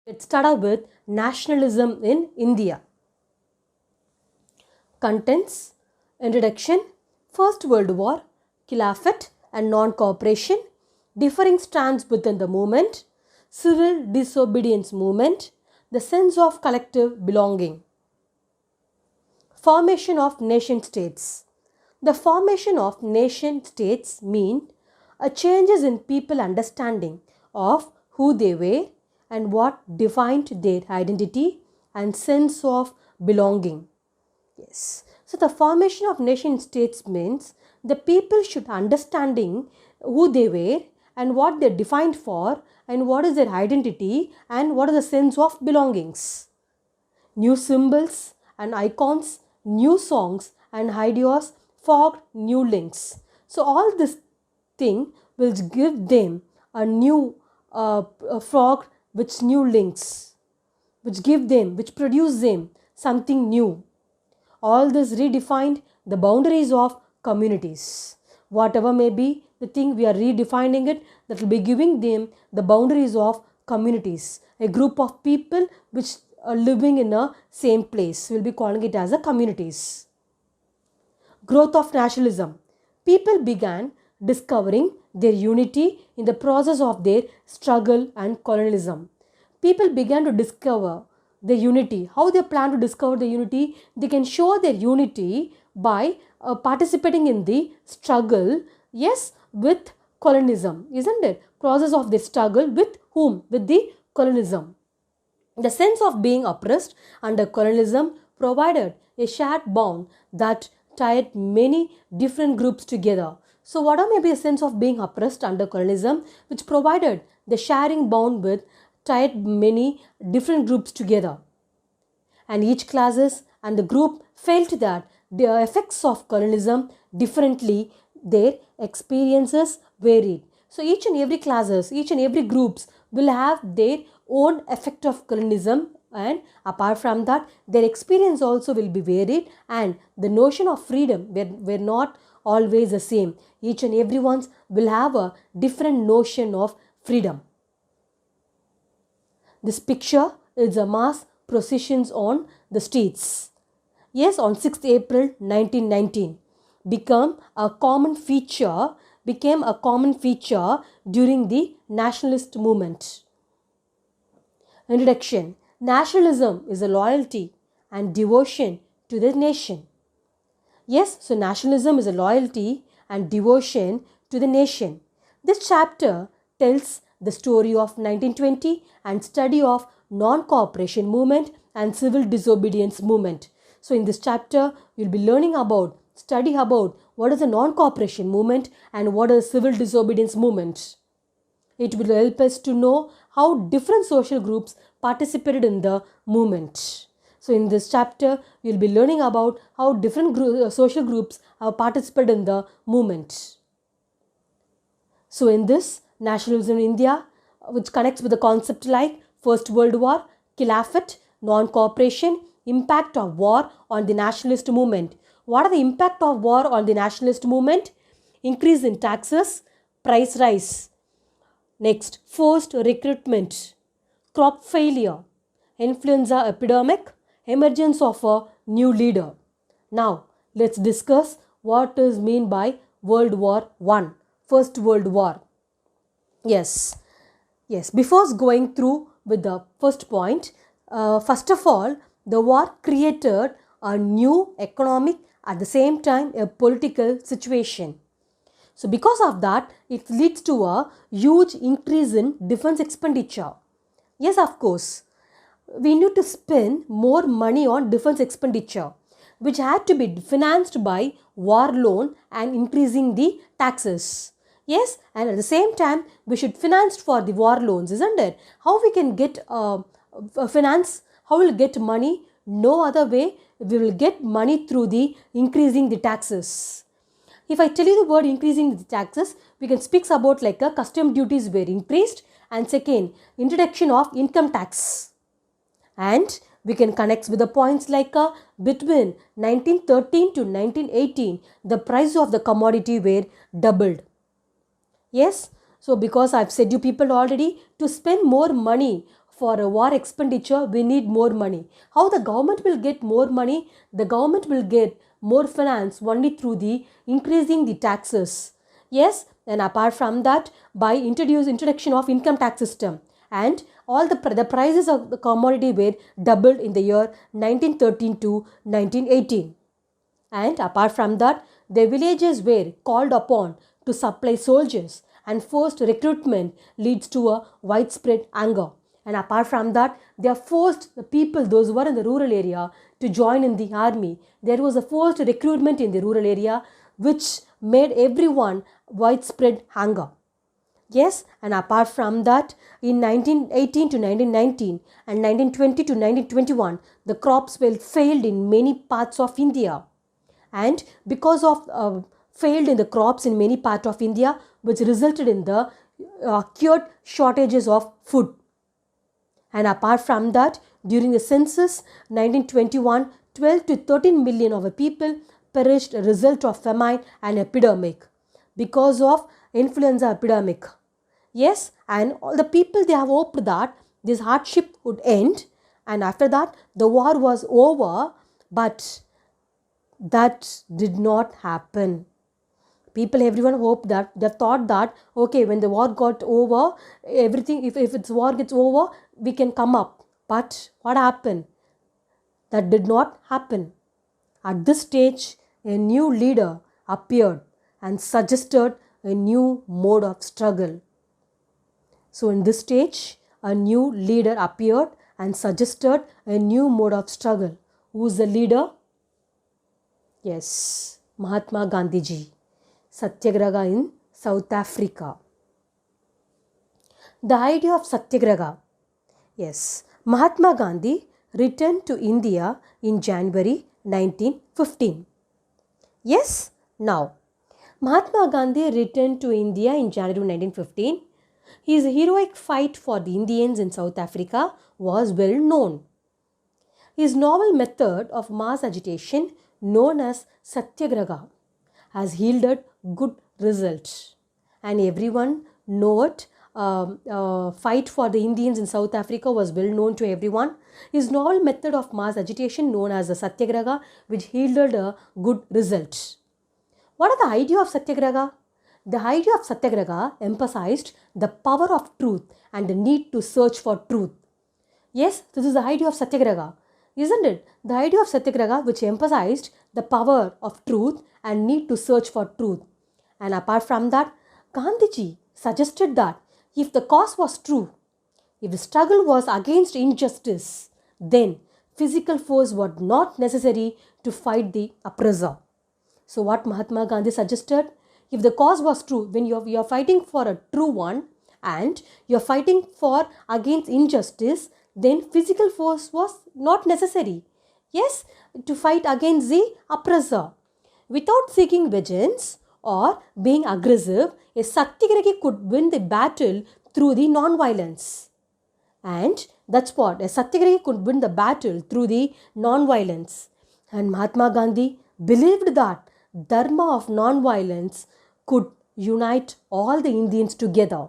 Let's start out with nationalism in India. Contents: Introduction, First World War, Khilafat and non-cooperation, differing strands within the movement, civil disobedience movement, the sense of collective belonging. Formation of nation states. The formation of nation states mean a changes in people understanding of who they were and what defined their identity and sense of belonging. Yes. So the formation of nation states means the people should understanding who they were and what they defined for and what is their identity and what is the sense of belongings. New symbols and icons, new songs and ideas forged new links. So all this thing will give them a new frog with new links, which produce them something new. All this redefined the boundaries of communities. Whatever may be the thing, we are redefining it, that will be giving them the boundaries of communities. A group of people which are living in a same place, we will be calling it as a communities. Growth of nationalism. People began discovering their unity in the process of their struggle and colonialism. People began to discover their unity. How they plan to discover the unity? They can show their unity by participating in the struggle, yes, with colonialism, isn't it? Process of the struggle with whom? With the colonialism. The sense of being oppressed under colonialism provided a shared bond that tied many different groups together. So, what are maybe a sense of being oppressed under colonialism, which provided the sharing bond with tied many different groups together, and each classes and the group felt that the effects of colonialism differently, their experiences varied. So each and every classes, each and every groups will have their own effect of colonialism, and apart from that their experience also will be varied, and the notion of freedom were not always the same. Each and everyone's will have a different notion of freedom. This picture is a mass processions on the streets. Yes, on 6th April 1919 became a common feature during the nationalist movement. Introduction. Nationalism is a loyalty and devotion to the nation. Yes, so nationalism is a loyalty and devotion to the nation. This chapter tells the story of 1920 and study of non-cooperation movement and civil disobedience movement. So in this chapter, you'll be learning about, study about what is a non-cooperation movement and what is civil disobedience movement. It will help us to know how different social groups participated in the movement. So in this chapter, you'll be learning about how different social groups have participated in the movement. So in this, nationalism in India, which connects with the concept like First World War, Khilafat, non-cooperation, impact of war on the nationalist movement. What are the impact of war on the nationalist movement? Increase in taxes, price rise. Next, forced recruitment, crop failure, influenza epidemic, emergence of a new leader. Now, let's discuss what is meant by World War I, First World War. Yes, before going through with the first point, first of all, the war created a new economic, at the same time a political situation. So because of that, it leads to a huge increase in defense expenditure. Yes, of course, we need to spend more money on defense expenditure, which had to be financed by war loan and increasing the taxes. Yes, and at the same time, we should finance for the war loans, isn't it? How we can get finance? How will we get money? No other way. We will get money through the increasing the taxes. If I tell you the word increasing the taxes, we can speak about like a custom duties were increased, and second, introduction of income tax. And we can connect with the points like between 1913 to 1918, the price of the commodity were doubled. Yes, so because I've said you people already to spend more money for a war expenditure, we need more money. How the government will get more money? The government will get more finance only through the increasing the taxes. Yes, and apart from that, by introduction of income tax system, and all the prices of the commodity were doubled in the year 1913 to 1918. And apart from that, the villages were called upon to supply soldiers, and forced recruitment leads to a widespread anger. And apart from that, they are forced the people, those who are in the rural area, to join in the army. There was a forced recruitment in the rural area which made everyone widespread anger. Yes, and apart from that, in 1918 to 1919 and 1920 to 1921, the crops were failed in many parts of India. And because of failed in the crops in many parts of India, which resulted in the acute shortages of food. And apart from that, during the census 1921, 12 to 13 million of the people perished as a result of famine and epidemic because of influenza epidemic. Yes, and all the people, they have hoped that this hardship would end, and after that the war was over, but that did not happen. People, everyone hoped that, they thought that, okay, when the war got over, everything, if its war gets over, we can come up. But what happened? That did not happen. At this stage, a new leader appeared and suggested a new mode of struggle. So in this stage, a new leader appeared and suggested a new mode of struggle. Who is the leader? Yes, Mahatma Gandhi ji. Satyagraha in South Africa. The idea of Satyagraha. Yes, Mahatma Gandhi returned to India in January 1915. Yes, now, Mahatma Gandhi returned to India in January 1915. His heroic fight for the Indians in South Africa was well known. His novel method of mass agitation, known as Satyagraha, has yielded good results, and everyone know it. Fight for the Indians in South Africa was well known to everyone. His novel method of mass agitation, known as the Satyagraha, which yielded a good result. What are the idea of Satyagraha? The idea of Satyagraha emphasized the power of truth and the need to search for truth. Yes, this is the idea of Satyagraha, isn't it? The idea of Satyagraha, which emphasized the power of truth and need to search for truth. And apart from that, Gandhiji suggested that if the cause was true, if the struggle was against injustice, then physical force was not necessary to fight the oppressor. So what Mahatma Gandhi suggested, if the cause was true, when you are fighting for a true one and you are fighting for against injustice, then physical force was not necessary. Yes, to fight against the oppressor. Without seeking vengeance or being aggressive, a Satyagrahi could win the battle through the non-violence. And that's what, a Satyagrahi could win the battle through the non-violence. And Mahatma Gandhi believed that dharma of non-violence could unite all the Indians together.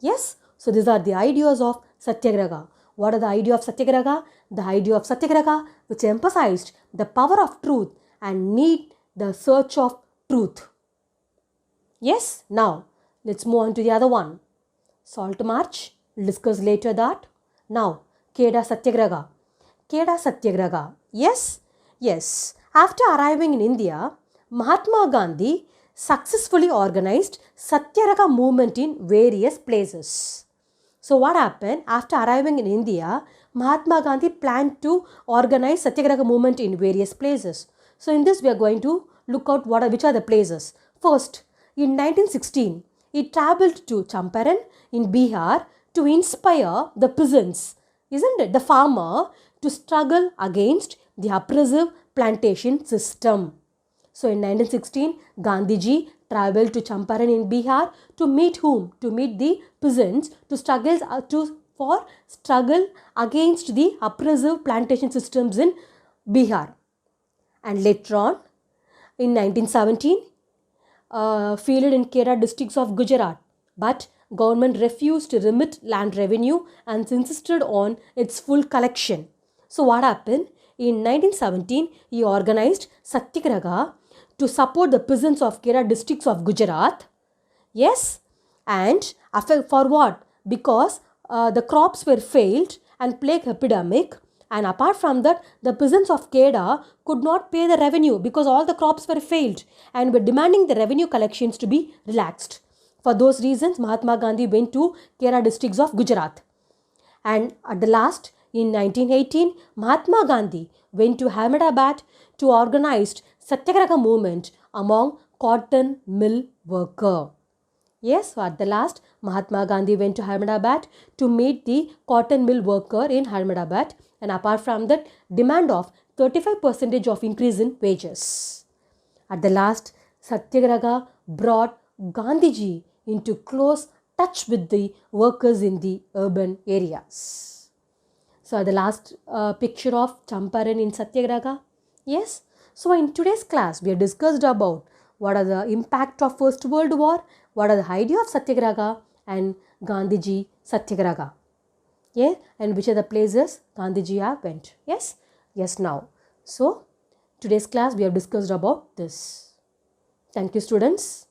Yes, so these are the ideas of Satyagraha. What are the idea of Satyagraha? The idea of Satyagraha, which emphasized the power of truth and need the search of truth. Yes, now let's move on to the other one. Salt March, we'll discuss later that. Now, Kheda Satyagraha. Kheda Satyagraha. Yes, yes. After arriving in India, Mahatma Gandhi successfully organized Satyagraha movement in various places. So what happened? After arriving in India, Mahatma Gandhi planned to organize Satyagraha movement in various places. So in this we are going to look out which are the places. First, in 1916, he travelled to Champaran in Bihar to inspire the peasants, isn't it, the farmer, to struggle against the oppressive plantation system. So in 1916, Gandhiji travelled to Champaran in Bihar to meet whom? To meet the peasants to struggle against the oppressive plantation systems in Bihar. And later on, in 1917, fielded in Kheda districts of Gujarat. But government refused to remit land revenue and insisted on its full collection. So what happened? In 1917, he organized Satyagraha to support the peasants of Kera districts of Gujarat. Yes, and for what? Because the crops were failed and plague epidemic, and apart from that, the peasants of Keda could not pay the revenue because all the crops were failed and were demanding the revenue collections to be relaxed. For those reasons, Mahatma Gandhi went to Kera districts of Gujarat. And at the last, in 1918, Mahatma Gandhi went to Ahmedabad to organize Satyagraha movement among cotton mill workers. Yes, so at the last, Mahatma Gandhi went to Ahmedabad to meet the cotton mill worker in Ahmedabad, and apart from that, demand of 35% of increase in wages. At the last, Satyagraha brought Gandhiji into close touch with the workers in the urban areas. So the last picture of Champaran in Satyagraha. Yes. So in today's class, we have discussed about what are the impact of First World War, what are the idea of Satyagraha and Gandhiji Satyagraha. Yeah, and which are the places Gandhiji have went. Yes. Yes. Now, so today's class we have discussed about this. Thank you, students.